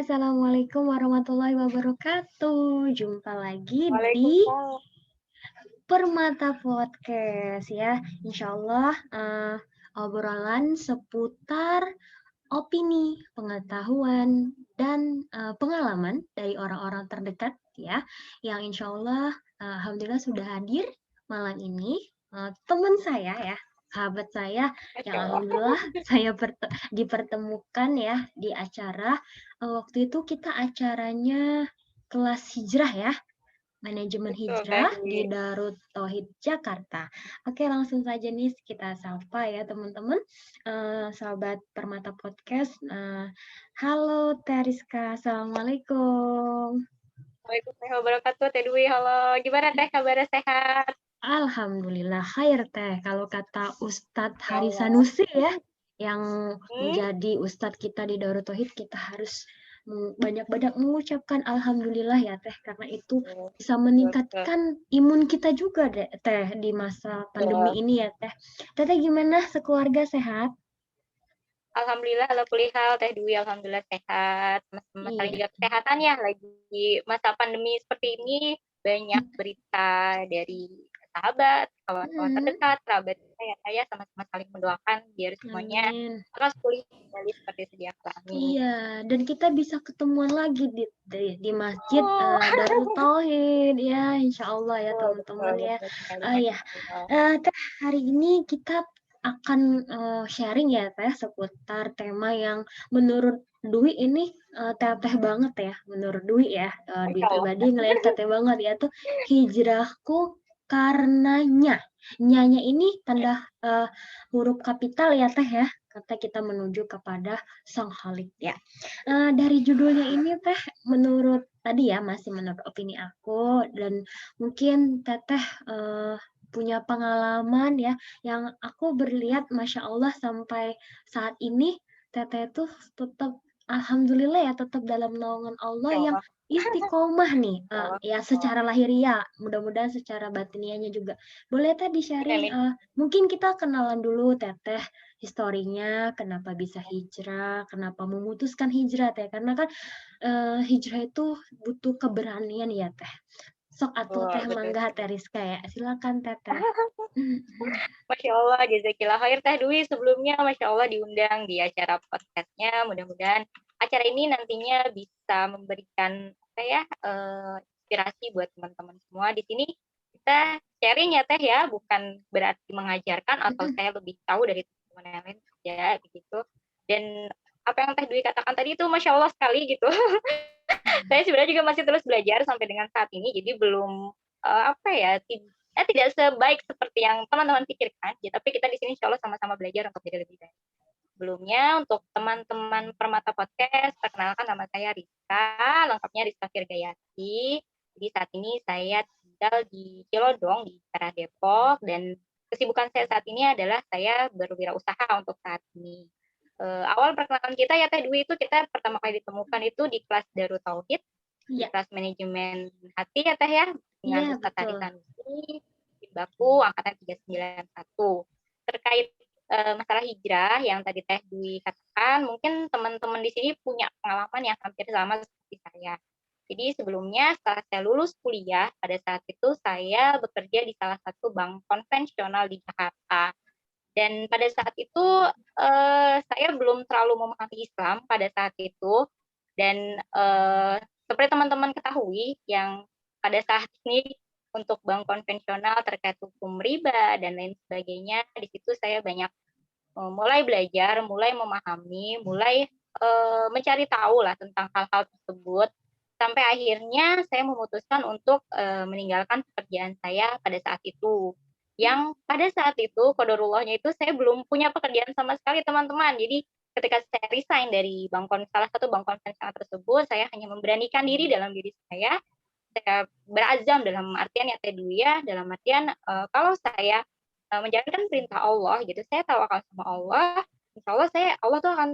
Assalamualaikum warahmatullahi wabarakatuh. Jumpa lagi di Waalaikumsalam. Permata Podcast ya. Insya Allah obrolan seputar opini, pengetahuan, dan pengalaman dari orang-orang terdekat ya. Yang insya Allah Alhamdulillah sudah hadir malam ini. Teman saya ya, sahabat saya yang Masya Allah. alhamdulillah saya dipertemukan ya di acara. Waktu itu kita acaranya kelas hijrah ya, manajemen Betul, Teh hijrah di Dwi. Darut Tauhid Jakarta. Oke, langsung saja nih kita sapa ya teman-teman, sahabat Permata Podcast. Halo Teriska, assalamualaikum. Waalaikumsalam wabarakatuh, Teh Dwi. Halo, gimana Teh kabarnya sehat? Alhamdulillah khair teh. Kalau kata Ustadz Ya Hari Allah. Sanusi ya, yang Hmm? menjadi Ustadz kita di Darut Tauhid, kita harus banyak-banyak mengucapkan Alhamdulillah ya teh, karena itu Betul, bisa betul, meningkatkan imun kita juga deh teh di masa pandemi betul. ini ya teh. Teteh gimana, sekeluarga sehat? Alhamdulillah, Teh Dwi. Alhamdulillah sehat. Masalah Iya. juga kesehatan ya, lagi masa pandemi seperti ini, banyak berita dari sahabat, kawan-kawan Mm, terdekat, kerabat saya sama-sama saling mendoakan biar semuanya amin. terus pulih kembali seperti sedia kala. Amin. Iya, dan kita bisa ketemuan lagi di masjid Oh, Darut Tauhid ya, insya Allah ya betul, betul, teman-teman ya. betul sekali, Ya, Masya Allah. Teh, hari ini kita akan sharing ya Teh seputar tema yang menurut Dwi ini teteh banget ya, menurut Dwi ya. Dwi Masya Allah. pribadi ngeliat teteh banget ya tuh hijrahku karenanya. Nyanya ini tanda huruf kapital ya Teh ya, kata kita menuju kepada Sang Halik ya. Dari judulnya ini Teh, menurut tadi ya, masih menurut opini aku, dan mungkin Teteh punya pengalaman ya, yang aku berlihat Masya Allah sampai saat ini Teteh tuh tetap Alhamdulillah ya, tetap dalam naungan Allah Masya yang Allah. istiqomah nih, Masya Allah. ya secara lahiriah, mudah-mudahan secara batiniahnya juga. Boleh Teh Amin, di-sharing, amin. mungkin kita kenalan dulu Teteh, historinya, kenapa bisa hijrah, kenapa memutuskan hijrah Teh, karena kan hijrah itu butuh keberanian ya Teh. Sok atuh Betul, Teh, betul mangga sekali. Teh Rizka ya, silakan Teteh. Masya Allah, jazakillah khair Teh Dwi. Sebelumnya, Masya Allah diundang di acara podcastnya. Mudah-mudahan acara ini nantinya bisa memberikan apa ya, inspirasi buat teman-teman semua. Di sini kita sharing ya Teh ya, bukan berarti mengajarkan atau saya lebih tahu dari teman-teman yang lain ya begitu. Dan apa yang Teh Dwi katakan tadi itu Masya Allah sekali gitu. Saya sebenarnya juga masih terus belajar sampai dengan saat ini, jadi belum apa ya, tidak sebaik seperti yang teman-teman pikirkan, ya, tapi kita di sini insya Allah sama-sama belajar untuk jadi lebih baik. Sebelumnya untuk teman-teman Permata Podcast, perkenalkan nama saya Rizka, lengkapnya Rizka Firgayati. Jadi saat ini saya tinggal di Cilodong di daerah Depok, dan kesibukan saya saat ini adalah saya berwirausaha untuk saat ini. Awal perkenalan kita ya Teh Dwi, itu kita pertama kali ditemukan itu di kelas Darut Tauhid, di Iya, kelas manajemen hati ya Teh ya, iya dengan Ustadz betul. Hari Sanusi di Baku angkatan 391. Terkait masalah hijrah yang tadi Teh Dwi katakan, mungkin teman-teman di sini punya pengalaman yang hampir sama seperti saya. Jadi sebelumnya setelah saya lulus kuliah, pada saat itu saya bekerja di salah satu bank konvensional di Jakarta. Dan pada saat itu saya belum terlalu memahami Islam pada saat itu, dan seperti teman-teman ketahui yang pada saat ini untuk bank konvensional terkait hukum riba dan lain sebagainya, di situ saya banyak mulai belajar, mulai memahami, mulai mencari tahu lah tentang hal-hal tersebut, sampai akhirnya saya memutuskan untuk meninggalkan pekerjaan saya pada saat itu. Yang pada saat itu, qadarullahnya itu saya belum punya pekerjaan sama sekali teman-teman. Jadi ketika saya resign dari salah satu bank konvensional tersebut, saya hanya memberanikan diri dalam diri saya berazam dalam artian ya Teh Dwi ya, dalam artian kalau saya menjalankan perintah Allah gitu, saya tawakal sama Allah, insya Allah Allah tuh akan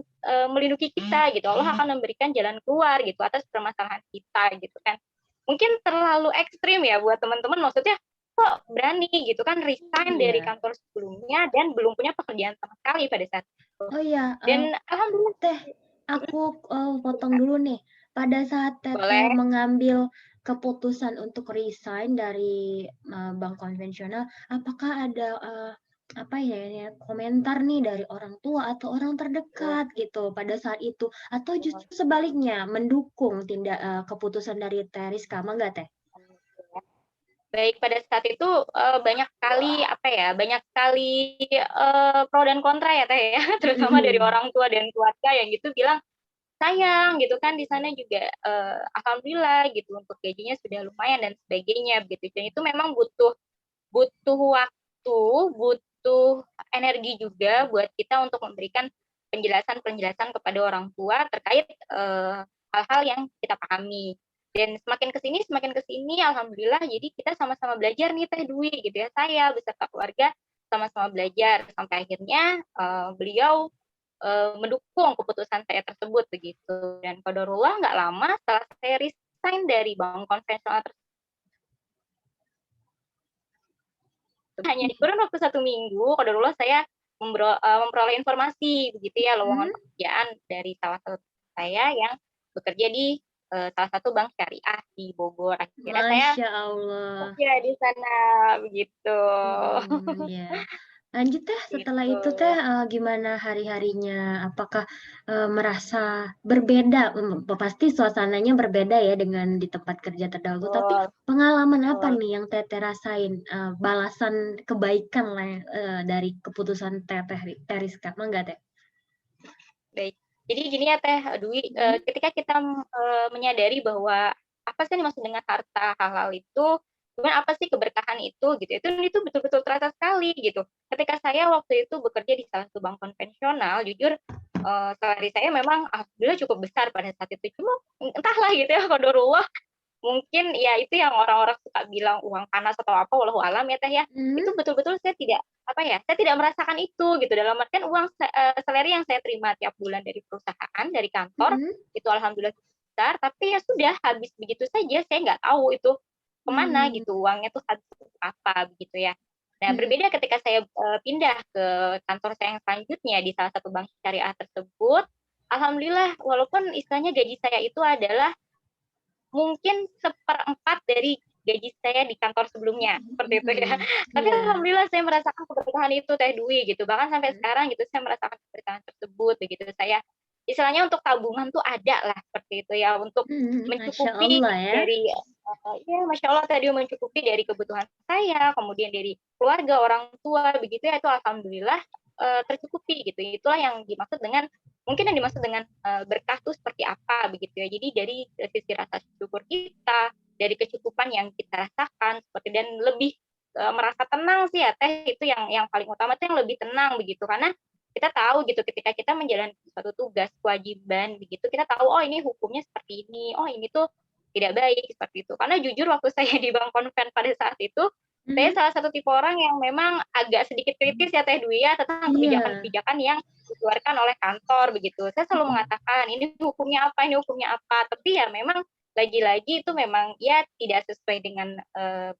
melindungi kita gitu, Allah akan memberikan jalan keluar gitu atas permasalahan kita gitu kan. Mungkin terlalu ekstrim ya buat teman-teman, maksudnya kok berani gitu kan resign dari Iya. kantor sebelumnya dan belum punya pekerjaan sama sekali pada saat itu. Oh iya, Dan alhamdulillah Teh, aku potong dulu nih. Pada saat Teteh Boleh. mengambil keputusan untuk resign dari bank konvensional, apakah ada apa ya komentar nih dari orang tua atau orang terdekat gitu pada saat itu, atau justru sebaliknya mendukung keputusan dari Teh Rizka, enggak Teh? Baik, pada saat itu banyak kali apa ya, banyak kali pro dan kontra ya Teh ya, terutama dari orang tua dan keluarga yang gitu bilang sayang gitu kan, di sana juga alhamdulillah gitu untuk gajinya sudah lumayan dan sebagainya gitu. Dan itu memang butuh butuh waktu, butuh energi juga buat kita untuk memberikan penjelasan-penjelasan kepada orang tua terkait hal-hal yang kita pahami. Dan semakin ke sini alhamdulillah jadi kita sama-sama belajar nih Teh Dwi gitu ya. Saya beserta keluarga sama-sama belajar sampai akhirnya beliau mendukung keputusan saya tersebut begitu. Dan qadarullah nggak lama setelah saya resign dari bank konvensional tersebut, hanya kurun waktu 1 minggu, qadarullah saya memperoleh informasi begitu ya, lowongan pekerjaan dari salah satu saya yang bekerja di salah satu bank syariah di Bogor. Akhirnya saya Masya Allah. kerja di sana begitu. Ya. Lanjut Teh, setelah Gitu. itu Teh gimana hari-harinya? Apakah merasa berbeda? Pasti suasananya berbeda ya dengan di tempat kerja terdahulu. Tapi Betul, pengalaman apa betul. nih yang Teteh rasain? Balasan kebaikan lah dari keputusan Teh Rizka, enggak Teh? Baik. Jadi gini ya Teh Dwi, ketika kita menyadari bahwa apa sih yang dimaksud dengan harta halal itu, kemudian apa sih keberkahan itu betul-betul terasa sekali gitu. Ketika saya waktu itu bekerja di salah satu bank konvensional, jujur salary saya memang alhamdulillah cukup besar pada saat itu. Cuma entahlah gitu ya, qadarullah mungkin ya itu yang orang-orang suka bilang uang panas atau apa, wallahu alam ya Teh ya. Itu betul-betul saya tidak apa ya, saya tidak merasakan itu gitu. Dalam artian uang salary yang saya terima tiap bulan dari perusahaan, dari kantor itu alhamdulillah besar, tapi ya sudah habis begitu saja. Saya nggak tahu itu kemana gitu uangnya tuh habis apa begitu ya. Nah, berbeda ketika saya pindah ke kantor saya yang selanjutnya di salah satu bank syariah tersebut, alhamdulillah walaupun istilahnya gaji saya itu adalah mungkin 1/4 dari gaji saya di kantor sebelumnya, seperti itu ya. Tapi alhamdulillah saya merasakan keberkahan itu Teh Dwi gitu. Bahkan sampai sekarang gitu saya merasakan keberkahan tersebut begitu. Saya istilahnya untuk tabungan tuh ada lah seperti itu ya untuk Masya mencukupi Allah ya. dari ya Masya Allah tadi mencukupi dari kebutuhan saya, kemudian dari keluarga, orang tua begitu ya itu alhamdulillah tercukupi gitu. Itulah yang dimaksud dengan mungkin yang dimaksud dengan berkah itu seperti apa begitu ya. Jadi dari sisi rasa syukur kita, dari kecukupan yang kita rasakan seperti dan lebih merasa tenang sih ya Teh itu yang paling utama itu yang lebih tenang begitu karena kita tahu gitu ketika kita menjalankan suatu tugas kewajiban begitu kita tahu oh ini hukumnya seperti ini, oh ini tuh tidak baik seperti itu. Karena jujur waktu saya di Bank Konven pada saat itu saya salah satu tipe orang yang memang agak sedikit kritis ya Teh Dwi ya tentang Iya. kebijakan-kebijakan yang dikeluarkan oleh kantor begitu. Saya selalu mengatakan ini hukumnya apa, ini hukumnya apa. Tapi ya memang lagi-lagi itu memang ya tidak sesuai dengan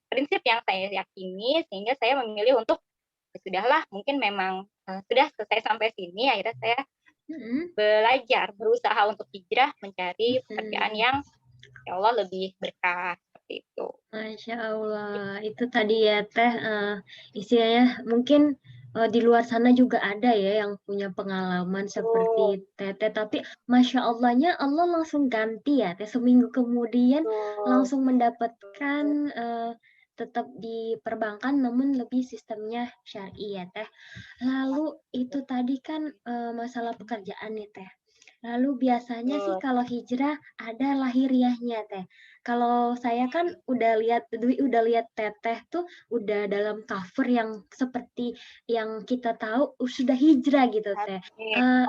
prinsip yang saya yakini sehingga saya memilih untuk ya sudahlah mungkin memang sudah selesai sampai sini akhirnya saya belajar berusaha untuk hijrah mencari pekerjaan yang ya Allah lebih berkah seperti itu. Masya Allah, itu tadi ya Teh, istilahnya mungkin di luar sana juga ada ya yang punya pengalaman seperti Teteh, tapi Masya Allahnya Allah langsung ganti ya Teh, seminggu kemudian Betul. langsung mendapatkan tetap di perbankan namun lebih sistemnya syar'i ya Teh. Lalu itu tadi kan masalah pekerjaan nih Teh. Lalu biasanya sih kalau hijrah ada lahiriahnya Teh. Kalau saya kan udah lihat Teteh tuh udah dalam cover yang seperti yang kita tahu sudah hijrah gitu Teh.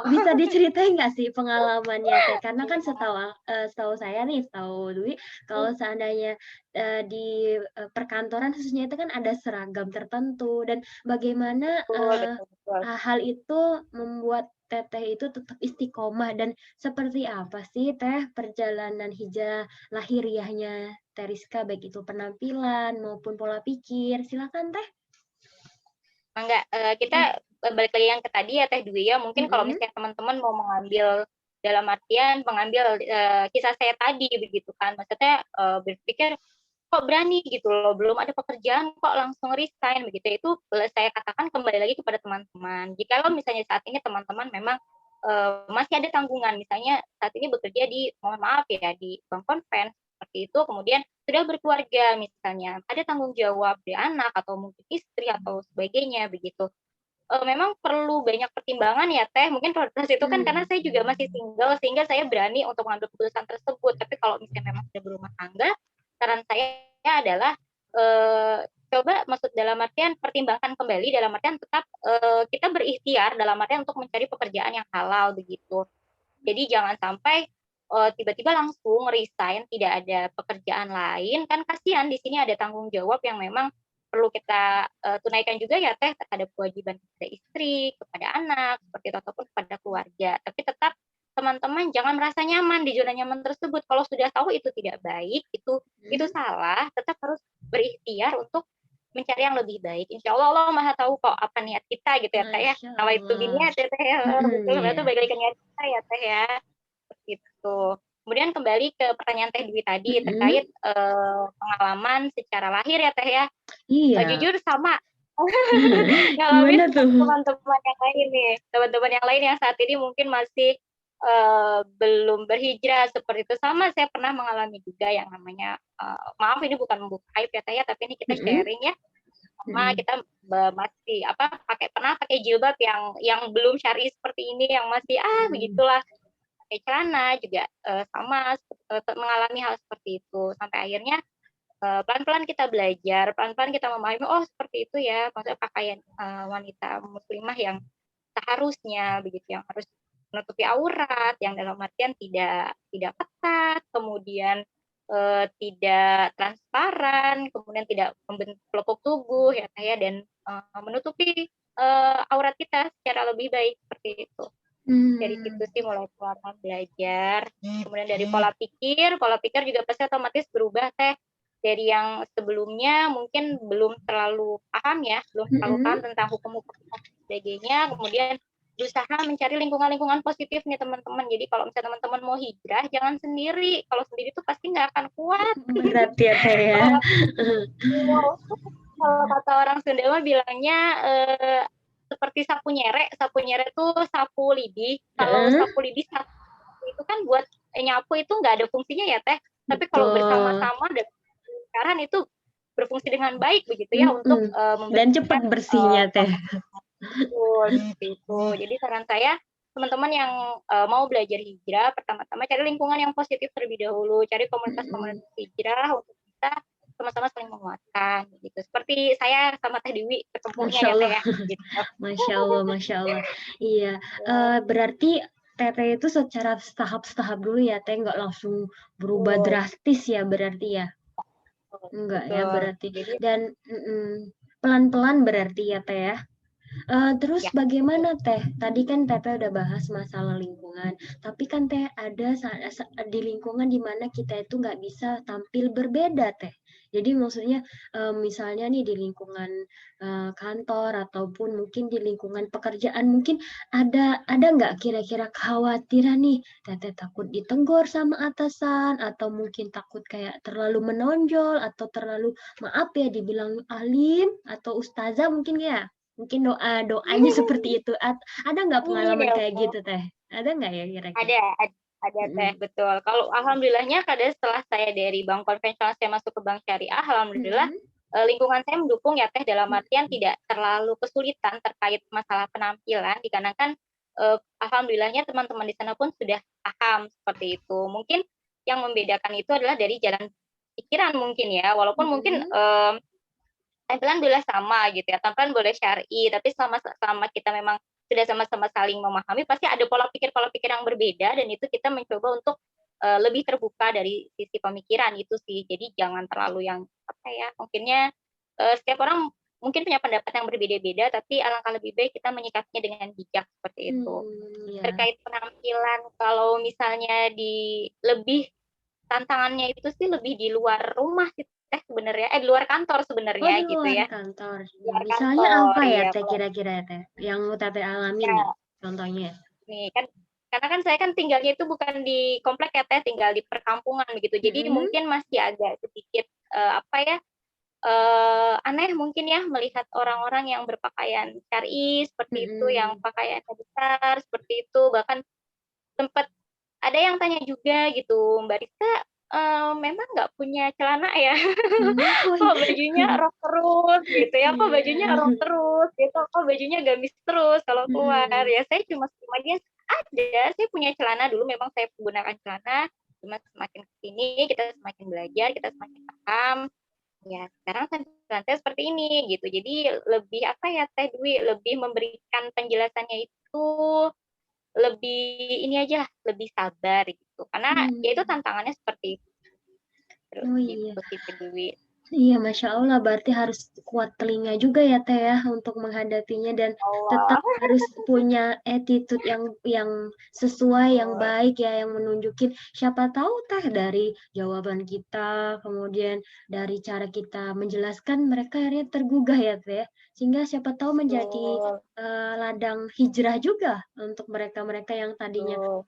Bisa diceritain nggak sih pengalamannya Teh? Karena kan setahu saya nih, setahu Dwi, kalau seandainya di perkantoran khususnya itu kan ada seragam tertentu dan bagaimana Betul, betul. hal itu membuat Teteh itu tetap istiqomah dan seperti apa sih Teh perjalanan hijrah lahiriahnya Teh Rizka baik itu penampilan maupun pola pikir. Silakan Teh. Enggak, kita balik lagi yang ke tadi ya Teh Dwi ya, mungkin kalau misalnya teman-teman mau mengambil dalam artian mengambil kisah saya tadi begitu kan, maksudnya berpikir kok berani gitu loh, belum ada pekerjaan kok langsung resign begitu. Itu saya katakan kembali lagi kepada teman-teman. Jikalau misalnya saat ini teman-teman memang masih ada tanggungan, misalnya saat ini bekerja di, mohon maaf ya, di bank konven seperti itu, kemudian sudah berkeluarga misalnya, ada tanggung jawab di anak atau mungkin istri atau sebagainya begitu. Memang perlu banyak pertimbangan ya Teh, mungkin prioritas itu kan karena saya juga masih single sehingga saya berani untuk mengambil keputusan tersebut. Tapi kalau misalnya memang sudah berumah tangga, saran saya adalah coba, maksud dalam artian pertimbangkan kembali, dalam artian tetap kita berikhtiar dalam artian untuk mencari pekerjaan yang halal begitu. Jadi jangan sampai tiba-tiba langsung resign, tidak ada pekerjaan lain, kan kasihan, di sini ada tanggung jawab yang memang perlu kita tunaikan juga ya Teh, terhadap kewajiban kepada istri, kepada anak, seperti itu, ataupun kepada keluarga. Tapi tetap teman-teman jangan merasa nyaman di zona nyaman tersebut. Kalau sudah tahu itu tidak baik, itu salah, tetap harus berikhtiar untuk mencari yang lebih baik. Insya Allah Allah Maha tahu kok apa niat kita gitu ya Teh ya. Kalau itu biniat ya Teh ya, betul, berarti balik lagi ke niat kita ya Teh ya. Gitu. Kemudian kembali ke pertanyaan Teh Dwi tadi terkait pengalaman secara lahir ya Teh ya. Iya. Jujur sama. Ngalamin Gimana tuh? teman-teman yang lain nih, teman-teman yang lain yang saat ini mungkin masih belum berhijrah seperti itu, sama saya pernah mengalami juga yang namanya maaf ini bukan membuka aib ya Teh ya, tapi ini kita sharing ya, sama kita masih pernah pakai jilbab yang belum syar'i seperti ini, yang masih begitulah, pakai celana juga sama mengalami hal seperti itu, sampai akhirnya pelan-pelan kita belajar, pelan-pelan kita memahami, oh seperti itu ya, maksudnya pakaian wanita muslimah yang seharusnya begitu, yang harus menutupi aurat, yang dalam artian tidak ketat, kemudian tidak transparan, kemudian tidak membentuk pelupuk tubuh ya Teh ya, dan menutupi aurat kita secara lebih baik seperti itu. Dari situ sih mulai pelan-pelan belajar. Kemudian dari pola pikir juga pasti otomatis berubah Teh. Dari yang sebelumnya mungkin belum terlalu paham ya, belum terlalu paham tentang hukum-hukum dan sebagainya, kemudian berusaha mencari lingkungan-lingkungan positif nih teman-teman. Jadi kalau misalnya teman-teman mau hijrah, jangan sendiri. Kalau sendiri tuh pasti nggak akan kuat. Berat ya Teh ya. Kalau kata orang Sunda mah bilangnya seperti sapu nyerek tuh sapu lidi. Kalau sapu lidi itu kan buat nyapu itu nggak ada fungsinya ya Teh. Tapi kalau bersama-sama dan sekarang itu berfungsi dengan baik begitu ya untuk dan cepat bersihnya Teh. Itu. Jadi saran saya teman-teman yang mau belajar hijrah, pertama-tama cari lingkungan yang positif terlebih dahulu, cari komunitas-komunitas hijrah untuk kita sama-sama saling menguatkan gitu. Seperti saya sama Teh Dewi ketemunya ya Teh ya. Gitu. Masya Allah. Iya, berarti Teteh itu secara tahap-tahap dulu ya Teh, nggak langsung berubah drastis ya berarti ya? Enggak ya berarti. Dan pelan-pelan berarti ya Teh ya? Terus bagaimana Teh? Tadi kan Teteh udah bahas masalah lingkungan, tapi kan Teh ada di lingkungan di mana kita itu nggak bisa tampil berbeda Teh. Jadi maksudnya misalnya nih di lingkungan kantor ataupun mungkin di lingkungan pekerjaan, mungkin ada nggak kira-kira kekhawatiran nih Teteh takut ditegur sama atasan, atau mungkin takut kayak terlalu menonjol, atau terlalu maaf ya dibilang alim atau ustazah mungkin ya? Mungkin doanya seperti itu. Ada nggak pengalaman kayak gitu Teh? Ada nggak ya kira-kira? Ada Teh, betul. Kalau alhamdulillahnya kadang setelah saya dari bank konvensional saya masuk ke bank syariah, alhamdulillah lingkungan saya mendukung ya Teh, dalam artian tidak terlalu kesulitan terkait masalah penampilan, dikarenakan alhamdulillahnya teman-teman di sana pun sudah paham seperti itu. Mungkin yang membedakan itu adalah dari jalan pikiran mungkin ya, walaupun mungkin tampilan boleh sama gitu ya, tampilan boleh syar'i, tapi selama kita memang sudah sama-sama saling memahami, pasti ada pola pikir yang berbeda, dan itu kita mencoba untuk lebih terbuka dari sisi pemikiran itu sih. Jadi jangan terlalu yang mungkinnya setiap orang mungkin punya pendapat yang berbeda-beda, tapi alangkah lebih baik kita menyikapinya dengan bijak seperti itu. Terkait penampilan, kalau misalnya lebih tantangannya itu sih lebih di luar rumah sih sebenarnya, di luar kantor sebenarnya gitu ya. Kantor. Luar Misalnya kantor, apa ya ya, Teh kira-kira Teh yang Teteh alami nih contohnya? Nih kan karena kan saya kan tinggalnya itu bukan di komplek ya Teh, tinggal di perkampungan begitu. Jadi Mm-mm. mungkin masih agak sedikit apa ya, aneh mungkin ya melihat orang-orang yang berpakaian syar'i seperti itu, yang Mm-mm. pakaiannya besar seperti itu. Bahkan sempat ada yang tanya juga gitu, Mbak Rizka memang nggak punya celana ya? Oh Kok iya. bajunya rok terus gitu ya? Kok Iya. bajunya rok terus gitu? Kok bajunya gamis terus kalau keluar? Mm-mm. Ya saya cuma aja ada, saya punya celana dulu memang saya menggunakan celana, cuma semakin kesini kita semakin belajar, kita semakin paham. Ya sekarang saya seperti ini gitu. Jadi lebih apa ya Teh Dwi, lebih memberikan penjelasannya itu lebih ini aja, lebih sabar gitu. Karena ya itu Hmm. tantangannya seperti itu. Terus Oh iya. gitu sih Teh Dwi. Iya, Masya Allah, berarti harus kuat telinga juga ya, Teh, ya, untuk menghadapinya dan tetap Allah. harus punya attitude yang sesuai, yang Betul. baik ya, yang menunjukin siapa tahu Teh dari jawaban kita, kemudian dari cara kita menjelaskan mereka akhirnya tergugah ya, Teh, ya. Sehingga siapa tahu menjadi Betul. ladang hijrah juga untuk mereka-mereka yang tadinya Betul.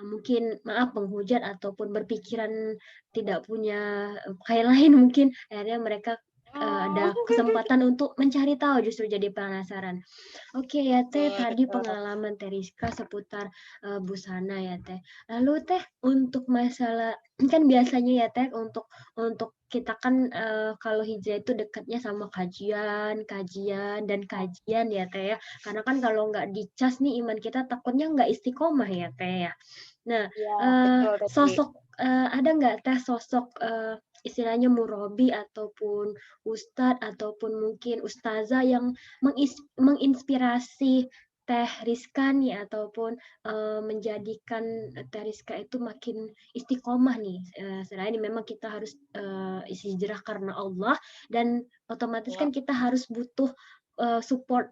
mungkin maaf menghujat ataupun berpikiran tidak punya pakaian lain mungkin akhirnya mereka ada Hmm. kesempatan untuk mencari tahu justru jadi penasaran. Oke ya Teh, tadi Betul. pengalaman Teh Rizka seputar busana ya Teh. Lalu Teh untuk masalah kan biasanya ya Teh untuk kita kan kalau hijrah itu dekatnya sama kajian, kajian dan kajian ya Teh ya. Karena kan kalau nggak dicas nih iman kita takutnya nggak istiqomah ya Teh ya. Nah, Iya, betul tadi. sosok ada nggak Teh sosok istilahnya murabi ataupun ustadz ataupun mungkin ustazah yang menginspirasi Teh Rizka nih ataupun menjadikan Teh Rizka itu makin istiqomah nih. Selain memang kita harus hijrah karena Allah dan otomatis kan Ya. kita harus butuh support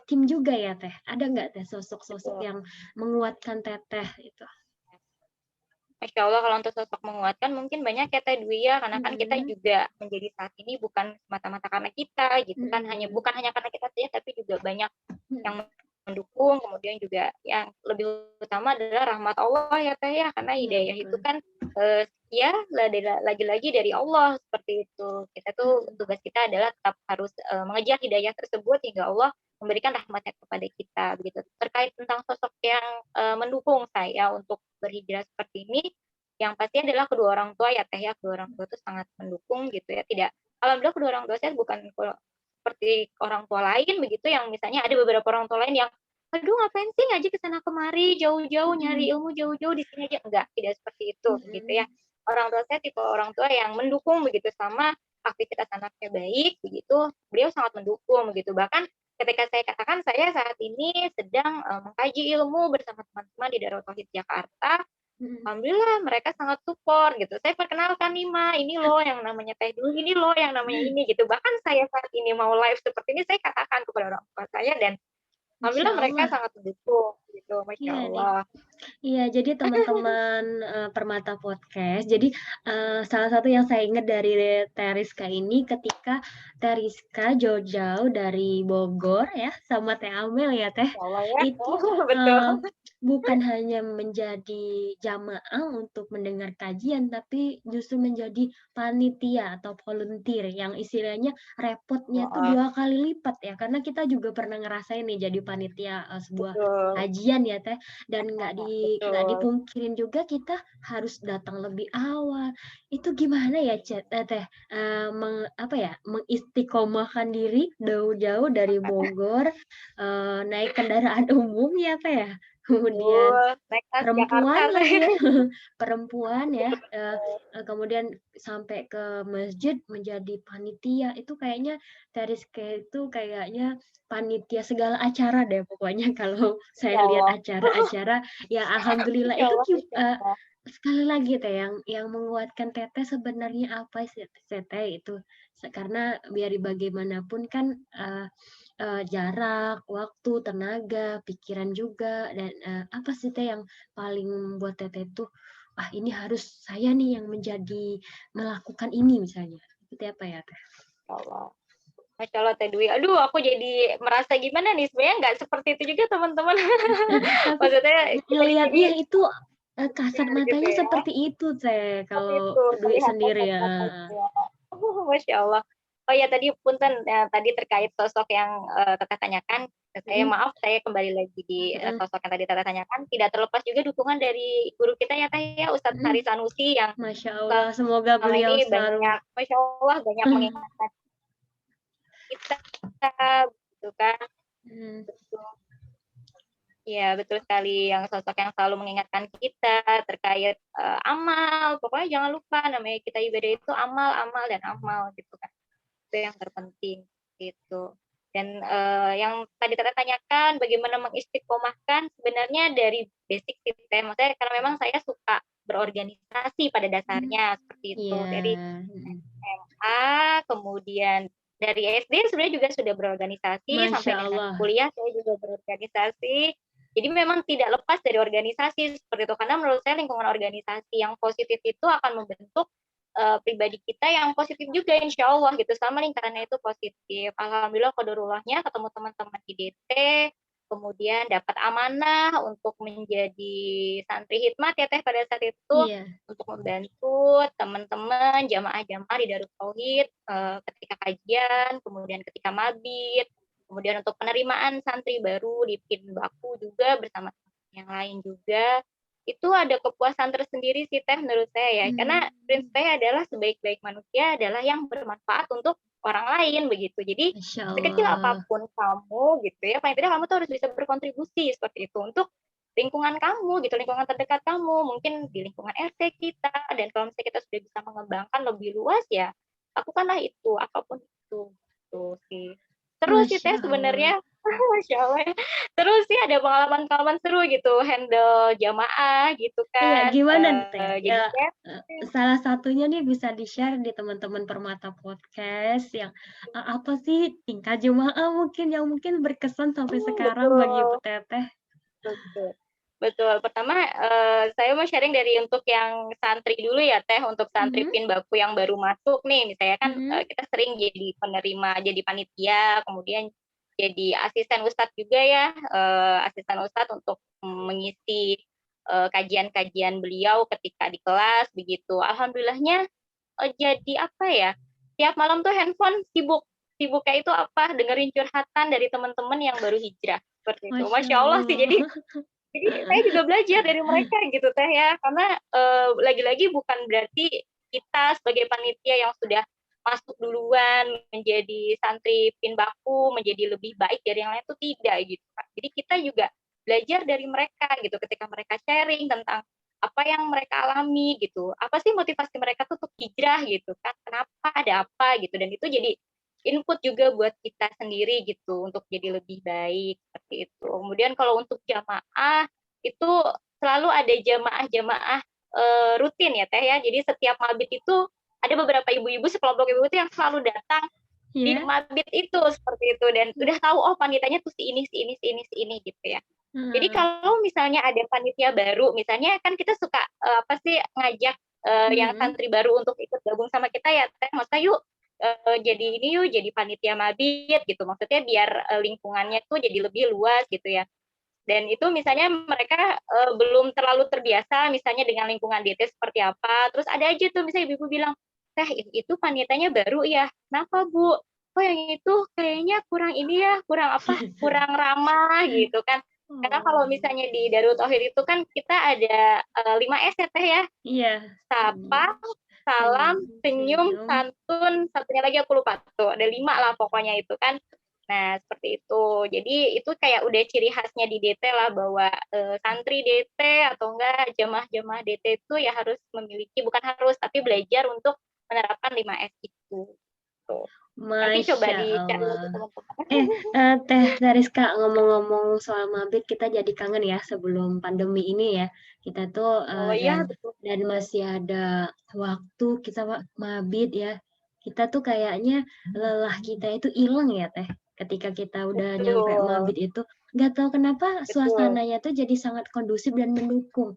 tim juga ya Teh. Ada nggak Teh sosok-sosok Betul. yang menguatkan Teteh itu? Masya Allah kalau untuk sosok menguatkan mungkin banyak ya Teh Dwi ya, karena kan kita Mm-mm. juga menjadi saat ini bukan semata-mata karena kita gitu kan, Mm-mm. bukan hanya karena kita saja, tapi juga banyak yang Mm-mm. mendukung, kemudian juga yang lebih utama adalah rahmat Allah ya Teh ya, karena Iya hidayah itu betul. kan ya lagi-lagi dari Allah seperti itu. Kita tuh Mm-mm. tugas kita adalah tetap harus mengejar hidayah tersebut hingga Allah memberikan rahmatnya kepada kita begitu. Terkait tentang sosok yang mendukung saya untuk berhijrah seperti ini, yang pasti adalah kedua orang tua ya Teh ya. Kedua orang tua itu sangat mendukung gitu ya. Tidak, alhamdulillah kedua orang tua saya bukan seperti orang tua lain begitu, yang misalnya ada beberapa orang tua lain yang aduh ngapain sih ngaji ke sana kemari jauh-jauh nyari Mm-mm. ilmu jauh-jauh di sini aja, enggak, tidak seperti itu gitu ya. Mm-mm. Orang tua saya tipe orang tua yang mendukung begitu, sama aktivitas anaknya baik begitu, beliau sangat mendukung begitu. Bahkan ketika saya katakan saya saat ini sedang mengkaji ilmu bersama teman-teman di Darul Tauhid Jakarta, Mm-mm. alhamdulillah mereka sangat support gitu. Saya perkenalkan nih Ma, ini loh yang namanya Teh Dulu, ini loh yang namanya ini gitu. Bahkan saya saat ini mau live seperti ini, saya katakan kepada orang tua saya, dan Masya alhamdulillah mereka Allah. sangat mendukung gitu. Masya Iya nih. Allah. Iya, jadi teman-teman Permata Podcast. Jadi salah satu yang saya ingat dari Teriska ini ketika Teriska jauh-jauh dari Bogor ya sama Teh Amel ya Teh. Masya Allah ya. Itu Betul. bukan hanya menjadi jamaah untuk mendengar kajian, tapi justru menjadi panitia atau volunteer yang istilahnya repotnya tuh Maaf. 2 kali lipat ya. Karena kita juga pernah ngerasain nih jadi panitia sebuah Betul. kajian ya Teh, dan nggak Betul. dipungkirin juga kita harus datang lebih awal. Itu gimana ya Teh, apa ya, mengistiqomahkan diri jauh-jauh dari Bogor, naik kendaraan umum ya Teh ya, kemudian Betul. Naik Jakarta. perempuan lagi ya, perempuan ya, kemudian sampai ke masjid menjadi panitia itu kayaknya Teriska itu kayaknya panitia segala acara deh pokoknya kalau saya Masya lihat Allah. acara-acara ya alhamdulillah Masya itu Allah. Masya Allah. sekali lagi Teh yang menguatkan Teteh sebenarnya apa sih Teteh itu karena biar bagaimanapun kan jarak, waktu, tenaga, pikiran juga dan apa sih Teh yang paling membuat Teteh tuh ah ini harus saya nih yang melakukan ini misalnya. Seperti apa ya Teh? Masya Allah. Masya Allah Teh Dwi. Aduh, aku jadi merasa gimana nih, sebenarnya nggak seperti itu juga teman-teman. Tapi Maksudnya kita di sini ngelihatnya itu, kasat ya gitu matanya ya. seperti itu Teh, Seperti kalau itu, Dwi terlihat sendiri kasat ya, mata gitu ya. Masya Allah. Oh ya tadi punten tadi terkait sosok yang Teteh tanyakan, saya mhm maaf saya kembali lagi di heeh, sosok yang tadi Teteh tanyakan, tidak terlepas juga dukungan dari guru kita ya Teh ya, Ustadz mhm, Hari Sanusi yang Masya Allah, semoga selama beliau ini selalu banyak, Masya Allah banyak mengingatkan kita, gitu kan. mhm, Betul. Iya, betul sekali. Yang sosok yang selalu mengingatkan kita terkait amal. Pokoknya jangan lupa namanya kita ibadah itu amal, amal, dan amal gitu kan. Itu yang terpenting gitu. Dan yang tadi Tata tanyakan bagaimana mengistiqomahkan sebenarnya dari basic sih Teh. Maksudnya karena memang saya suka berorganisasi pada mmm, dasarnya seperti itu. iya, Dari mhm, SMA, kemudian dari SD sebenarnya juga sudah berorganisasi, Masya sampai dengan Allah, kuliah saya juga berorganisasi. Jadi memang tidak lepas dari organisasi seperti itu, karena menurut saya lingkungan organisasi yang positif itu akan membentuk pribadi kita yang positif juga insya Allah gitu, selama lingkarannya itu positif. Alhamdulillah qadarullahnya ketemu teman-teman di DT, kemudian dapat amanah untuk menjadi santri hikmat ya Teh pada saat itu, iya, untuk membantu teman-teman jamaah-jamaah di Darut Tauhid ketika kajian, kemudian ketika mabit, kemudian untuk penerimaan santri baru di PIN Baku juga bersama yang lain juga. Itu ada kepuasan tersendiri sih Teh menurut saya ya. Karena mmm, prinsip saya adalah sebaik-baik manusia adalah yang bermanfaat untuk orang lain begitu. Jadi Masya sekecil Allah, apapun kamu gitu ya, paling tidak kamu tuh harus bisa berkontribusi seperti itu untuk lingkungan kamu gitu, lingkungan terdekat kamu, mungkin di lingkungan RT kita, dan kalau misalnya kita sudah bisa mengembangkan lebih luas ya, lakukanlah itu, apapun itu, gitu sih. Terus sih Masya Teh Allah. sebenarnya, Masya Allah ya. Terus sih ada pengalaman-pengalaman seru gitu, handle jamaah gitu Iya, kan, gimana nih Teh? Ya, jadi saya eee, salah satunya nih bisa di-share di teman-teman Permata Podcast yang, apa sih tingkah jemaah mungkin yang mungkin berkesan sampai sekarang bagi Ibu betul. Teteh? Betul. Betul. Pertama, saya mau sharing dari untuk yang santri dulu ya, Teh. Untuk santri Mhm PIN Baku yang baru masuk nih, misalnya kan mhm. kita sering jadi penerima, jadi panitia, kemudian jadi asisten ustadz juga ya, asisten ustadz untuk mengisi kajian-kajian beliau ketika di kelas begitu. Alhamdulillahnya jadi apa ya? Tiap malam tuh handphone sibuk. Sibuknya itu apa? Dengerin curhatan dari teman-teman yang baru hijrah seperti itu. Masya Masya Allah sih. Allah. Jadi saya juga belajar dari mereka gitu Teh ya, karena lagi-lagi bukan berarti kita sebagai panitia yang sudah masuk duluan menjadi santri PIN Baku menjadi lebih baik dari yang lain itu tidak gitu Kak. Jadi kita juga belajar dari mereka gitu ketika mereka sharing tentang apa yang mereka alami gitu. Apa sih motivasi mereka tuh untuk hijrah gitu kan? Kenapa ada apa gitu, dan itu jadi input juga buat kita sendiri gitu untuk jadi lebih baik seperti itu. Kemudian kalau untuk jamaah itu selalu ada jamaah-jamaah rutin ya Teh ya. Jadi setiap mabit itu ada beberapa ibu-ibu, sekelompok ibu itu yang selalu datang di Iya? mabit itu seperti itu, dan udah tahu oh panitanya tuh si ini si ini si ini si ini gitu ya. Jadi Heeh. kalau misalnya ada panitia baru, misalnya kan kita suka apa sih ngajak yang Mhm. santri baru untuk ikut gabung sama kita ya Teh, maksudnya yuk jadi ini yuk jadi panitia mabit gitu. Maksudnya biar lingkungannya tuh jadi lebih luas gitu ya. Dan itu misalnya mereka belum terlalu terbiasa misalnya dengan lingkungan DT seperti apa. Terus ada aja tuh misalnya ibu-ibu bilang, "Teh, itu panitianya baru ya. Kenapa, Bu? Oh, yang itu kayaknya kurang ini ya, kurang apa? Kurang ramah gitu kan." Karena kalau Oh. misalnya di Darut Tauhid itu kan kita ada 5S ya Teh ya. Iya. Sapa, salam, Senyum senyum, senyum. santun, satunya lagi aku lupa tuh. Ada 5 lah pokoknya itu kan. Nah, seperti itu. Jadi itu kayak udah ciri khasnya di DT lah bahwa santri DT atau enggak jemaah-jemaah DT itu ya harus memiliki, bukan harus, tapi belajar untuk menerapkan 5S itu. Tuh. Nanti coba Masya dicari lagi Allah. teman-teman. Teh Rizka, ngomong-ngomong soal mabit, kita jadi kangen ya sebelum pandemi ini ya. Kita tuh Oh dan iya, betul. masih ada waktu kita mabit ya. Kita tuh kayaknya lelah kita itu hilang ya Teh. Ketika kita udah nyampe Betul. mabit itu. nggak tahu kenapa Betul, suasananya tuh jadi sangat kondusif dan mendukung.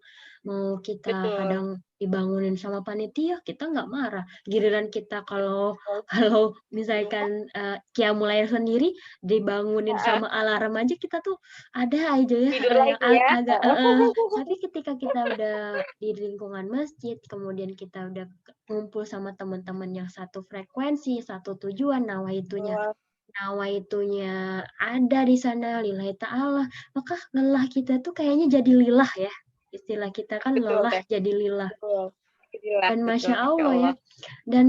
Mau kita betul, kadang dibangunin sama panitia, kita nggak marah. Giliran kita kalau betul. kalau misalkan qiyamul lail sendiri dibangunin Heeh, sama alarm aja kita tuh ada aja ya tidur yang lagi ya. agak Heeh. tapi ketika kita udah di lingkungan masjid, kemudian kita udah ngumpul sama teman-teman yang satu frekuensi, satu tujuan, Betul, nawaitunya ada di sana lillahi ta'ala, maka lelah kita tuh kayaknya jadi lillah ya. Istilah kita kan betul lelah Teh, jadi lillah. betul. Inilah, Dan betul, Masya Masya Allah ya. Allah. Dan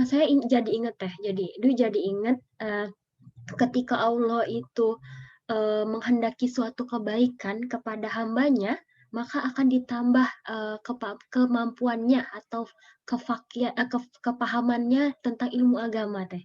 saya jadi inget teh. Jadi inget ketika Allah itu menghendaki suatu kebaikan kepada hambanya, maka akan ditambah kemampuannya atau kepahamannya tentang ilmu agama teh.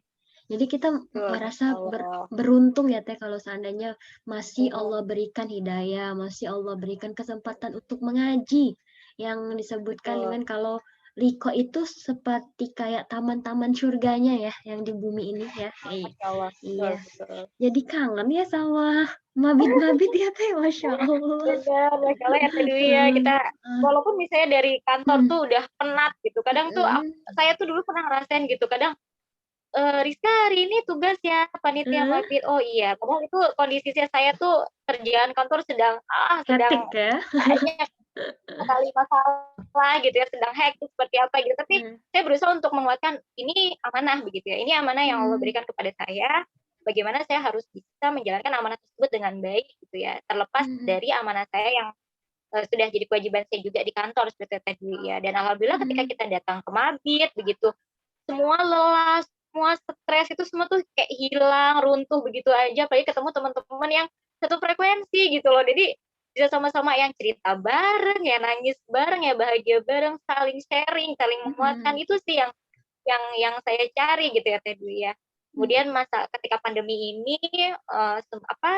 Jadi kita Betul, Masya merasa Allah. beruntung ya teh kalau seandainya masih Betul, Allah berikan hidayah, masih Allah berikan kesempatan untuk mengaji yang disebutkan betul. dengan kalau Liko itu seperti kayak taman-taman surganya ya yang di bumi ini ya. Masya Allah, betul, Iya. betul. Jadi kangen ya sama mabit-mabit ya teh, Masya Allah. Benar, Masya Allah ya Teh Dwi ya. Heeh, Kita, heeh, walaupun misalnya dari kantor hmm, tuh udah penat gitu. Kadang tuh, heeh, saya tuh dulu pernah ngerasain gitu. Kadang, Rizka hari ini tugas ya panitia heeh. mabit. Oh iya, padahal itu kondisinya saya tuh kerjaan kantor sedang Hektik ya. banyak sekali masalah gitu ya, sedang hektik seperti apa gitu. Tapi Hmm, saya berusaha untuk menguatkan ini amanah begitu ya. Ini amanah yang Allah hmm, berikan kepada saya. Bagaimana saya harus bisa menjalankan amanah tersebut dengan baik gitu ya. Terlepas hmm, dari amanah saya yang sudah jadi kewajiban saya juga di kantor seperti tadi ya. Dan alhamdulillah ketika hmm, kita datang ke mabit begitu, semua lelah, semua stres itu semua tuh kayak hilang, runtuh begitu aja. Apalagi ketemu teman-teman yang satu frekuensi gitu loh. Jadi bisa sama-sama yang cerita bareng, ya nangis bareng, ya bahagia bareng, saling sharing, saling menguatkan. hmm, Itu sih yang saya cari gitu ya Teh Dwi ya. hmm, Kemudian masa ketika pandemi ini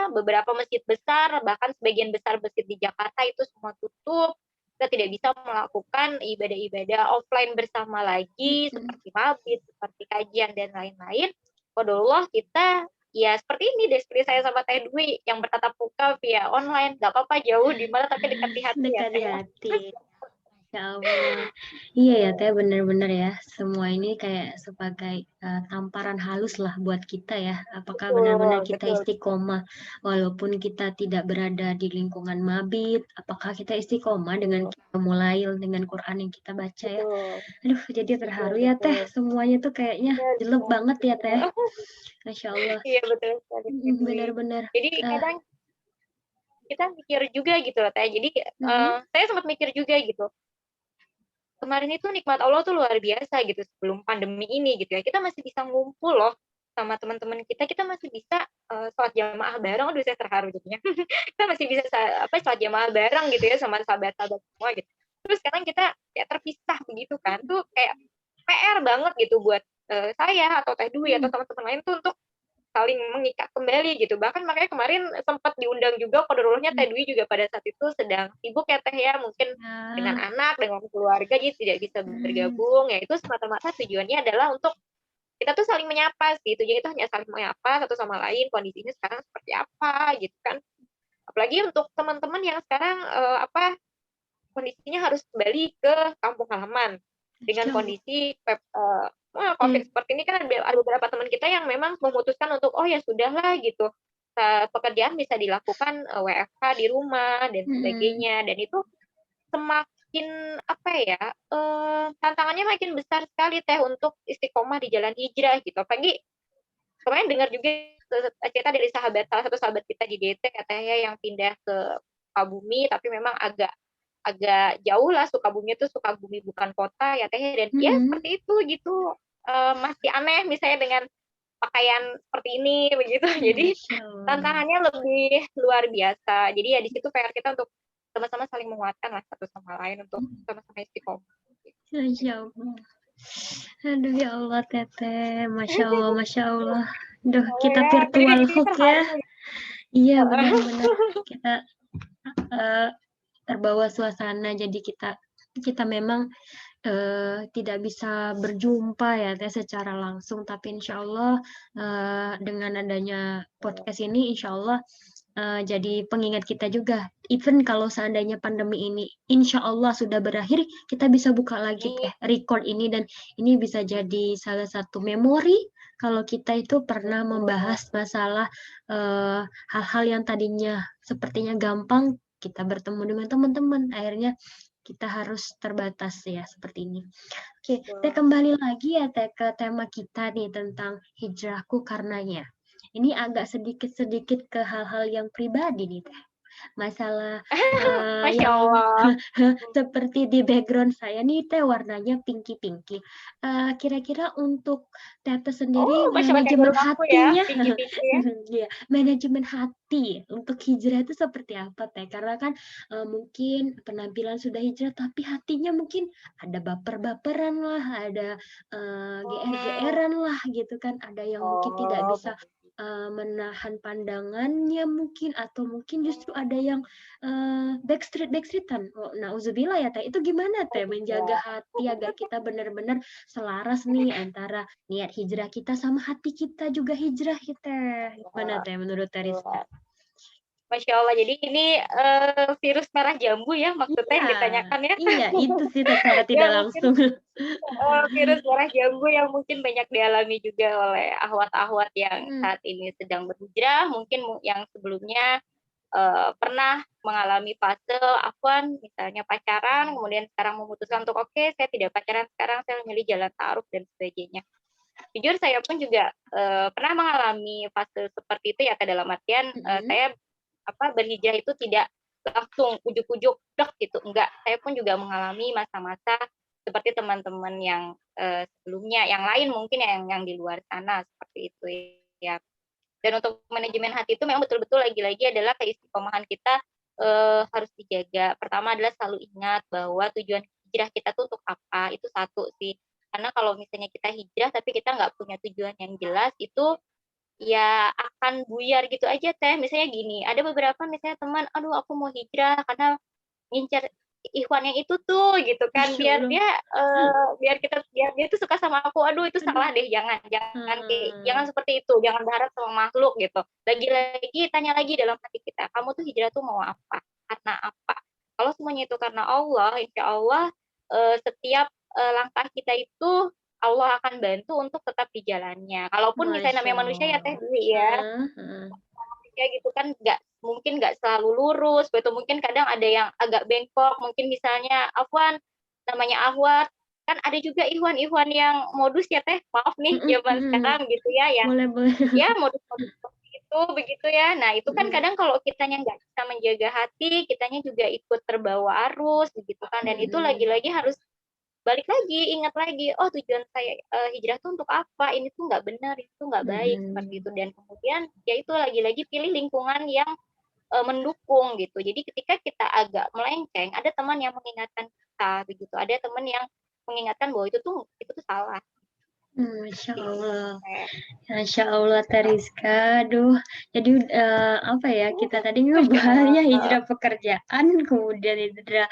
beberapa masjid besar bahkan sebagian besar masjid di Jakarta itu semua tutup. Kita tidak bisa melakukan ibadah-ibadah offline bersama lagi hmm. seperti mabit, seperti kajian dan lain-lain. Qadarullah kita ya seperti ini deh seperti saya sama Teh Dwi yang bertatap muka via online. Gak apa-apa jauh di mana tapi dekat di hati ya Dekat di Teh ya. hati. Ya Allah. Iya ya Teh, benar-benar ya. Semua ini kayak sebagai tamparan halus lah buat kita ya. Apakah benar-benar Betul, kita betul, istiqomah walaupun kita tidak berada di lingkungan mabit? Apakah kita istiqomah dengan betul, kita mulai dengan Quran yang kita baca ya? betul, Aduh, jadi betul, terharu ya Teh. betul. Semuanya tuh kayaknya Iya, jelek banget ya betul. Teh. Masya Allah. Iya, betul sekali, Teh Dwi. Benar-benar. Jadi Ah, kadang kita mikir juga gitu loh, Teh. Jadi mm, saya sempat mikir juga gitu. Kemarin itu nikmat Allah tuh luar biasa gitu sebelum pandemi ini gitu ya. Kita masih bisa ngumpul loh sama teman-teman kita. Kita masih bisa sholat jamaah bareng. Aduh, saya terharu jadinya. Kita masih bisa sholat jamaah bareng gitu ya sama sahabat-sahabat semua gitu. Terus sekarang kita kayak terpisah begitu kan. Tuh kayak PR banget gitu buat saya atau Teh Dwi atau mm, teman-teman lain tuh untuk saling mengikat kembali gitu. Bahkan makanya kemarin sempat diundang juga kodarulahnya mm. Teh Dwi juga pada saat itu sedang sibuk ya Teh ya, mungkin dengan Ya. anak, dengan keluarga jadi tidak bisa Mm, bergabung. Ya itu semata-mata tujuannya adalah untuk kita tuh saling menyapa sih. Tujuannya itu hanya saling menyapa satu sama lain, kondisinya sekarang seperti apa gitu kan. Apalagi untuk teman-teman yang sekarang kondisinya harus kembali ke kampung halaman dengan Masya Allah. kondisi COVID Mm, seperti ini kan ada beberapa teman kita yang memang memutuskan untuk oh ya sudahlah gitu pekerjaan bisa dilakukan WFH di rumah dan mm, sebagainya dan itu semakin apa ya tantangannya makin besar sekali Teh untuk istiqomah di jalan hijrah gitu apalagi kemarin dengar juga cerita dari salah satu sahabat kita di DT katanya yang pindah ke Sukabumi tapi memang agak agak jauh lah Sukabumi itu Sukabumi bukan kota ya Teh dan ya mm. seperti itu gitu masih aneh misalnya dengan pakaian seperti ini begitu jadi Masya Allah. tantangannya lebih luar biasa jadi ya di situ PR kita untuk sama-sama saling menguatkan lah satu sama lain untuk sama-sama istiqomah. Masya Allah. Aduh ya Allah Teteh. Masya Allah, Masya Allah. Duh, Oh kita ya, tadi virtual jadi hook ya. terharu. Iya benar-benar. Kita eh, terbawa suasana. Jadi kita memang tidak bisa berjumpa ya Teh secara langsung. Tapi insya Allah dengan adanya podcast ini insya Allah jadi pengingat kita juga. Even kalau seandainya pandemi ini insya Allah sudah berakhir, kita bisa buka lagi record ini, dan ini bisa jadi salah satu memori kalau kita itu pernah membahas masalah hal-hal yang tadinya sepertinya gampang, kita bertemu dengan teman-teman, akhirnya kita harus terbatas ya seperti ini. Oke, Teh kembali lagi ya Teh ke tema kita nih tentang hijrahku karenanya. Ini agak sedikit-sedikit ke hal-hal yang pribadi nih Teh. Masalah Masya yang Allah. seperti di background saya nih Teh warnanya pinky-pinky. Kira-kira untuk Tete sendiri Oh, masih pakai manajemen gaun aku ya, hatinya, pinky-pinky ya. ya, manajemen hati untuk hijrah itu seperti apa Teh? Karena kan mungkin penampilan sudah hijrah tapi hatinya mungkin ada baper-baperan lah, ada GR-GRan lah gitu kan, ada yang mungkin tidak Oh, bisa menahan pandangannya mungkin, atau mungkin justru ada yang backstreetan. Oh, nauzubillah ya Teh. Itu gimana Teh menjaga hati agar kita benar-benar selaras nih antara niat hijrah kita sama hati kita juga hijrah kita. Gimana Teh menurut Teh Rizka? Masya Allah, jadi ini virus merah jambu ya maksudnya yang ditanyakan ya. Iya, itu sih secara tidak langsung. Virus merah jambu yang mungkin banyak dialami juga oleh ahwat-ahwat yang saat ini sedang berhijrah, mungkin yang sebelumnya pernah mengalami fase afwan, misalnya pacaran, kemudian sekarang memutuskan untuk oke, saya tidak pacaran sekarang, saya memilih jalan ta'aruf dan sebagainya. Jujur saya pun juga pernah mengalami fase seperti itu ya, dalam artian saya berhijrah itu tidak langsung ujuk-ujuk gitu, enggak. Saya pun juga mengalami masa-masa seperti teman-teman yang sebelumnya, yang lain mungkin yang di luar sana seperti itu ya. Dan untuk manajemen hati itu memang betul-betul lagi-lagi adalah keistiqomahan kita harus dijaga. Pertama adalah selalu ingat bahwa tujuan hijrah kita tuh untuk apa, itu satu sih. Karena kalau misalnya kita hijrah tapi kita nggak punya tujuan yang jelas, itu ya akan buyar gitu aja Teh. Misalnya gini, ada beberapa misalnya teman, aduh aku mau hijrah karena ngincer ikhwan yang itu tuh gitu kan, biar dia tuh suka sama aku. Aduh itu salah deh, jangan seperti itu, jangan berharap sama makhluk gitu. Lagi-lagi tanya lagi dalam hati kita, kamu tuh hijrah tuh mau apa, karena apa? Kalau semuanya itu karena Allah, insya Allah setiap langkah kita itu Allah akan bantu untuk tetap di jalannya. Kalaupun misalnya Masya namanya manusia ya Teh Allah. Dwi ya, kayak gitu kan mungkin nggak selalu lurus, betul, mungkin kadang ada yang agak bengkok, mungkin misalnya Afwan, namanya Ahwat, kan ada juga Ikhwan-Ikhwan yang modus ya Teh, maaf nih zaman sekarang gitu ya, yang Boleh. ya modus-modus seperti itu begitu ya. Nah itu kan kadang kalau kitanya nggak bisa menjaga hati, kitanya juga ikut terbawa arus begitu kan, dan itu lagi-lagi harus balik lagi, ingat lagi, oh tujuan saya hijrah tuh untuk apa, ini tuh nggak benar, itu tuh nggak baik, seperti itu. Dan kemudian ya itu lagi-lagi pilih lingkungan yang mendukung gitu. Jadi ketika kita agak melenceng, ada teman yang mengingatkan kita begitu, ada teman yang mengingatkan bahwa itu tuh salah. Masya Allah. Masya Allah, Teriska. Aduh, jadi apa ya, kita tadi ngebahasnya hijrah pekerjaan, kemudian hijrah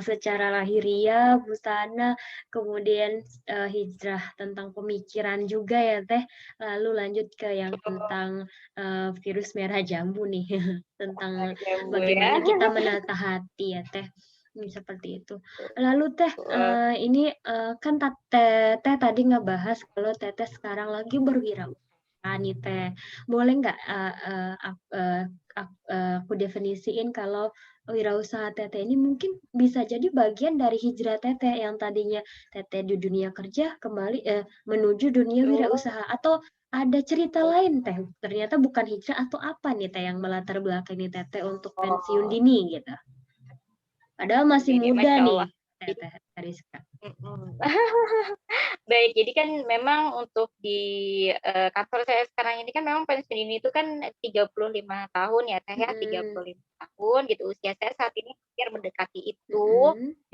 secara lahiriah, busana, kemudian hijrah tentang pemikiran juga ya Teh. Lalu lanjut ke yang tentang virus merah jambu nih, tentang bagaimana kita menata hati ya Teh. Seperti itu. Lalu Teh, ini kan Teh tadi ngebahas kalau Teteh sekarang lagi berwirausaha nih Teh. Boleh nggak aku definisiin kalau wirausaha Teteh ini mungkin bisa jadi bagian dari hijrah Teteh yang tadinya Teteh di dunia kerja kembali menuju dunia wirausaha, atau ada cerita lain Teh? Ternyata bukan hijrah atau apa nih Teh yang melatar belakangi Teteh untuk pensiun dini gitu? Padahal masih muda nih, Teteh Rizka. Baik, jadi kan memang untuk di kantor saya sekarang ini kan memang pensiun dini itu kan 35 tahun ya Teh ya, 35 tahun gitu usia saya saat ini hampir mendekati itu.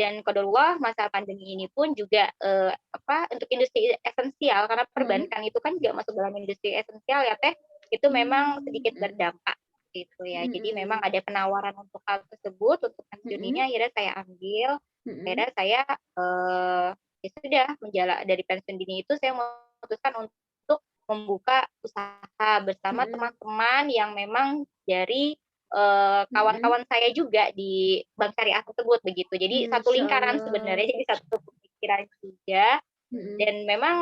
Dan qadarullah masa pandemi ini pun juga untuk industri esensial, karena perbankan itu kan juga masuk dalam industri esensial ya Teh, itu memang sedikit berdampak gitu ya. Jadi memang ada penawaran untuk hal tersebut, untuk pensiun ini akhirnya saya ambil. Akhirnya saya ya sudah dari pensiun dini itu saya memutuskan untuk membuka usaha bersama Mm-mm. teman-teman yang memang dari Mm-mm. kawan-kawan saya juga di bank syariah tersebut begitu. Jadi satu Masya lingkaran Allah. sebenarnya, jadi satu pemikiran juga. Mm-mm. Dan memang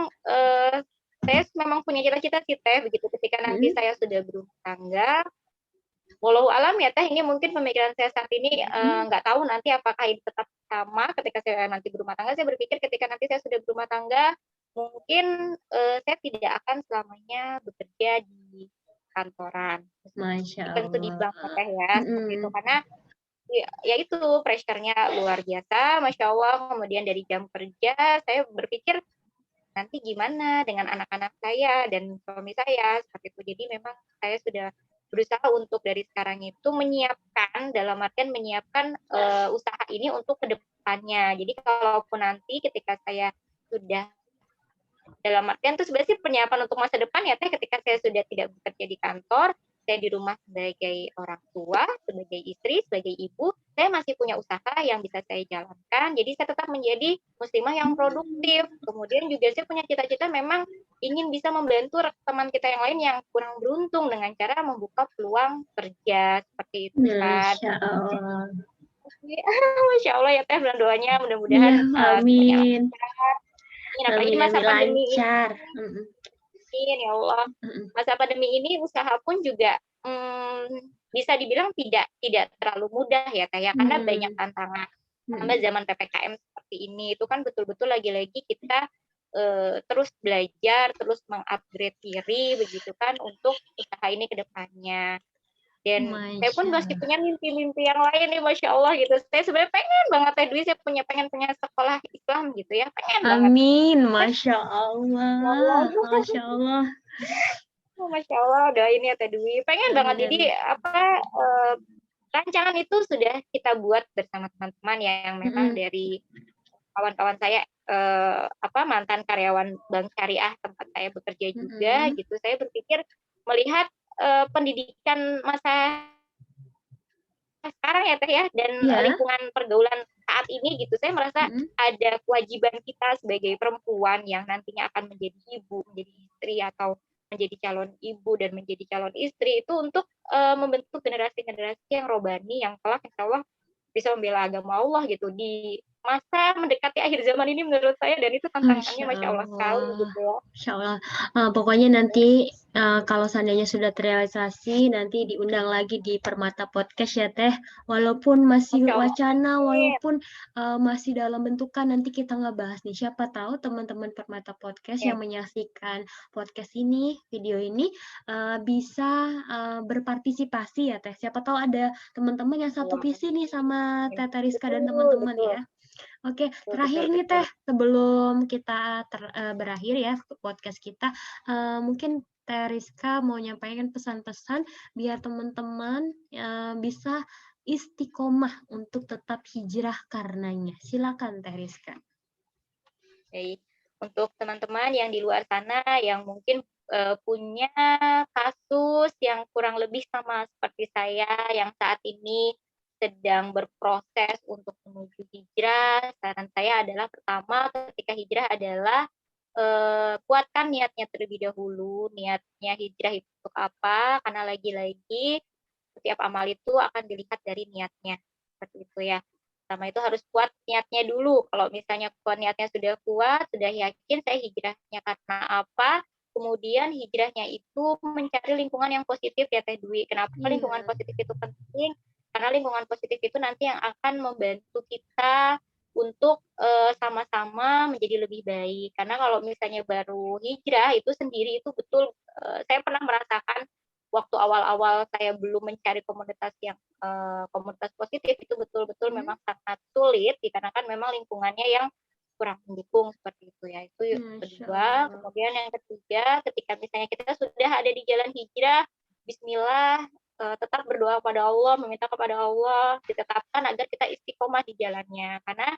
saya memang punya cita-cita sih Teh, begitu ketika nanti Mm-mm. saya sudah berumah tangga. Walau alam ya Teh, ini mungkin pemikiran saya saat ini Mm-mm. nggak tahu nanti apakah ini tetap sama ketika saya nanti berumah tangga. Saya berpikir ketika nanti saya sudah berumah tangga, mungkin saya tidak akan selamanya bekerja di kantoran, Masya tentu di Allah. bank ya Teh ya, seperti itu. Mm-mm. Karena ya itu pressure-nya luar biasa, Masya Allah. Kemudian dari jam kerja, saya berpikir nanti gimana dengan anak-anak saya dan suami saya seperti itu. Jadi memang saya sudah berusaha untuk dari sekarang itu menyiapkan, dalam artian menyiapkan usaha ini untuk kedepannya. Jadi kalaupun nanti ketika saya sudah, dalam artian itu sebenarnya penyiapan untuk masa depan ya Teh, ketika saya sudah tidak bekerja di kantor, saya di rumah sebagai orang tua, sebagai istri, sebagai ibu, saya masih punya usaha yang bisa saya jalankan. Jadi saya tetap menjadi muslimah yang produktif. Kemudian juga saya punya cita-cita memang ingin bisa membantu teman kita yang lain yang kurang beruntung dengan cara membuka peluang kerja seperti itu kan. Masya Allah. Masya Allah ya Teh, doanya Iya, mudah-mudahan semuanya amin. ini, apalagi Amin, masa amin pandemi ini. lancar. Mm-mm. Ya Allah. Mm-mm. Masa pandemi ini usaha pun juga bisa dibilang tidak terlalu mudah ya kayak, karena banyak Mm-mm. tantangan. Tambah Mm-mm. zaman PPKM seperti ini itu kan betul-betul lagi-lagi kita terus belajar, terus mengupgrade diri begitu kan untuk usaha ini ke depannya. Dan saya pun Masya masih punya mimpi-mimpi yang lain nih, Masya Allah gitu. Saya sebenarnya pengen banget Teh Dwi, saya pengen punya sekolah Islam gitu ya, pengen banget. Amin, Masya Ya Allah. Allah, Masya Allah. Oh, Masya Allah, doain ya Teh Dwi. Pengen banget. Amin, Jadi amin. rancangan itu sudah kita buat bersama teman-teman yang memang Mm-mm. dari kawan-kawan saya, mantan karyawan bank syariah tempat saya bekerja juga Mm-mm. gitu. Saya berpikir melihat pendidikan masa sekarang ya Teh ya, dan Ya. lingkungan pergaulan saat ini gitu, saya merasa Mm-mm. ada kewajiban kita sebagai perempuan yang nantinya akan menjadi ibu, menjadi istri, atau menjadi calon ibu dan menjadi calon istri itu untuk membentuk generasi-generasi yang robani yang kelak insya Allah bisa membela agama Allah gitu di masa mendekati akhir zaman ini menurut saya, dan itu tantangannya Masya Masya Allah sekali Allah. gitu ya. Masya Allah. Pokoknya nanti kalau seandainya sudah terrealisasi, nanti diundang lagi di Permata Podcast ya Teh. Walaupun masih Masya Allah. wacana, Amin. walaupun masih dalam bentukan, nanti kita ngebahas nih. Siapa tahu teman-teman Permata Podcast Ya. yang menyaksikan podcast ini, video ini, bisa berpartisipasi ya Teh. Siapa tahu ada teman-teman yang satu Allah. visi nih sama Amin. Teh Teriska dan Betul, teman-teman betul, ya. Oke, betul, terakhir betul, nih betul. Teh, sebelum kita berakhir ya podcast kita, mungkin Teh Rizka mau nyampaikan pesan-pesan biar teman-teman bisa istiqomah untuk tetap hijrah karenanya. Silakan Teh Rizka. Baik. Untuk teman-teman yang di luar sana yang mungkin punya kasus yang kurang lebih sama seperti saya yang saat ini sedang berproses untuk menuju hijrah, saran saya adalah pertama ketika hijrah adalah kuatkan niatnya terlebih dahulu. Niatnya hijrah itu untuk apa? Karena lagi-lagi setiap amal itu akan dilihat dari niatnya. Seperti itu ya. Pertama itu harus kuat niatnya dulu. Kalau misalnya kuat niatnya sudah kuat, sudah yakin saya hijrahnya karena apa, kemudian hijrahnya itu mencari lingkungan yang positif ya Teh Dwi. Kenapa lingkungan Iya. positif itu penting? Karena lingkungan positif itu nanti yang akan membantu kita untuk sama-sama menjadi lebih baik. Karena kalau misalnya baru hijrah itu sendiri itu betul, saya pernah merasakan waktu awal-awal saya belum mencari komunitas yang komunitas positif itu betul-betul memang sangat sulit dikarenakan memang lingkungannya yang kurang mendukung seperti itu ya. Itu Masya kedua. Allah. Kemudian yang ketiga, ketika misalnya kita sudah ada di jalan hijrah, Bismillah, tetap berdoa pada Allah, meminta kepada Allah, ditetapkan agar kita istiqomah di jalannya. Karena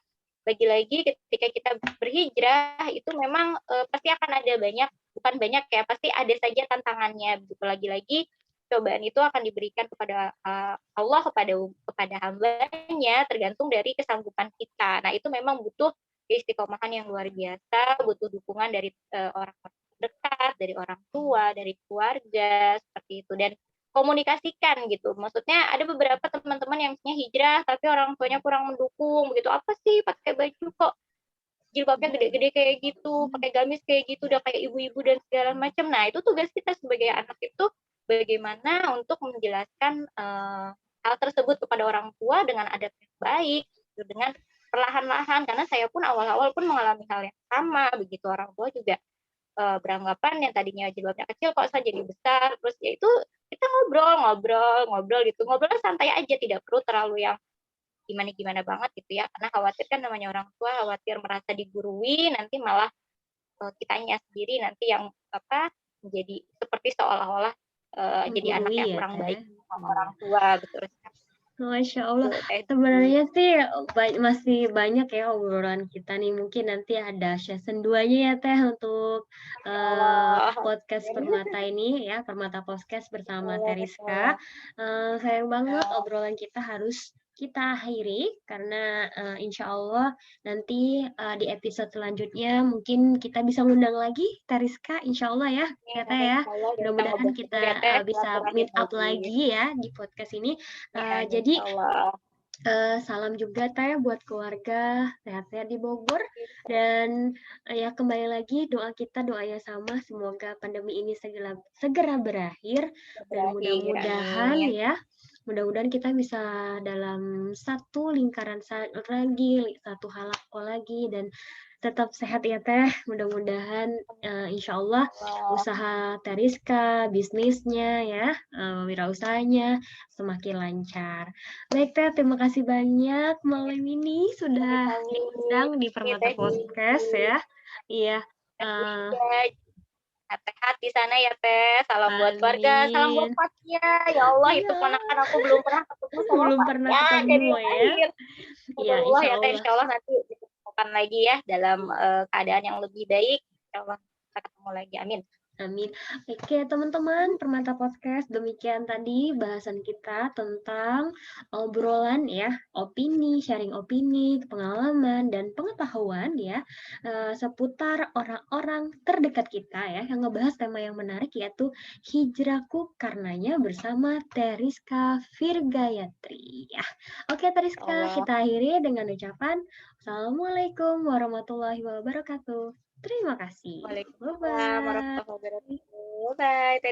lagi-lagi ketika kita berhijrah itu memang pasti akan ada banyak, bukan banyak ya, pasti ada saja tantangannya. Begitu lagi-lagi cobaan itu akan diberikan kepada Allah kepada hambanya tergantung dari kesanggupan kita. Nah itu memang butuh istiqomahan yang luar biasa, butuh dukungan dari orang dekat, dari orang tua, dari keluarga, seperti itu. Dan komunikasikan gitu. Maksudnya ada beberapa teman-teman yang misalnya hijrah tapi orang tuanya kurang mendukung begitu. Apa sih pakai baju kok jilbabnya gede-gede kayak gitu, pakai gamis kayak gitu, udah kayak ibu-ibu dan segala macam. Nah, itu tugas kita sebagai anak itu bagaimana untuk menjelaskan hal tersebut kepada orang tua dengan adab yang baik, gitu, dengan perlahan-lahan. Karena saya pun awal-awal pun mengalami hal yang sama, begitu orang tua juga beranggapan yang tadinya jilbabnya kecil kok saya jadi besar. Terus ya itu kita ngobrol gitu, ngobrolnya santai aja, tidak perlu terlalu yang gimana-gimana banget gitu ya, karena khawatir kan namanya orang tua khawatir merasa digurui, nanti malah kitanya sendiri nanti yang menjadi seperti seolah-olah jadi anak Menggurui yang ya, kurang baik Teh. sama orang tua, betul sekali. Masya Itu Allah, Teh. sebenarnya sih masih banyak ya obrolan kita nih. Mungkin nanti ada season 2-nya ya Teh untuk Masya Allah. podcast Permata ini ya, Permata Podcast bersama Teriska. Sayang banget obrolan kita harus kita akhiri karena insya Allah nanti di episode selanjutnya mungkin kita bisa ngundang lagi Teriska, insya Allah ya, ya Teh ya. Mudah-mudahan kita bisa meet up lagi ya di podcast ini. Jadi salam juga Teh buat keluarga, sehat-sehat di Bogor. Dan ya kembali lagi doa kita doanya sama, semoga pandemi ini segera berakhir. Dan mudah-mudahan ya, mudah-mudahan kita bisa dalam satu lingkaran lagi, satu halaqah lagi, dan tetap sehat ya Teh. Mudah-mudahan insya Allah usaha Teriska, bisnisnya ya, wirausahanya semakin lancar. Baik Teh, terima kasih banyak malam ini sudah diundang di Permata Podcast ya. Iya. Sehat di sana ya Teh. Salam buat keluarga, salam buat Amin. Fatia. Ya Allah, itu Iya. ponakan aku belum pernah ketemu sama Belum pernah ketemu ya. Iya, Insya ya Teh, Allah. insya Allah nanti ditemukan lagi ya dalam keadaan yang lebih baik. Insya Allah kita ketemu lagi. Amin. Amin. Oke, teman-teman, Permata Podcast, demikian tadi bahasan kita tentang obrolan ya, opini, sharing opini, pengalaman, dan pengetahuan ya, seputar orang-orang terdekat kita ya, yang ngebahas tema yang menarik yaitu hijrahku karenanya bersama Teriska Virgayatri. Ya. Oke, Teriska, kita akhiri dengan ucapan Assalamualaikum warahmatullahi wabarakatuh. Terima kasih. Waalaikumsalam Bye-bye. warahmatullahi wabarakatuh. Bye.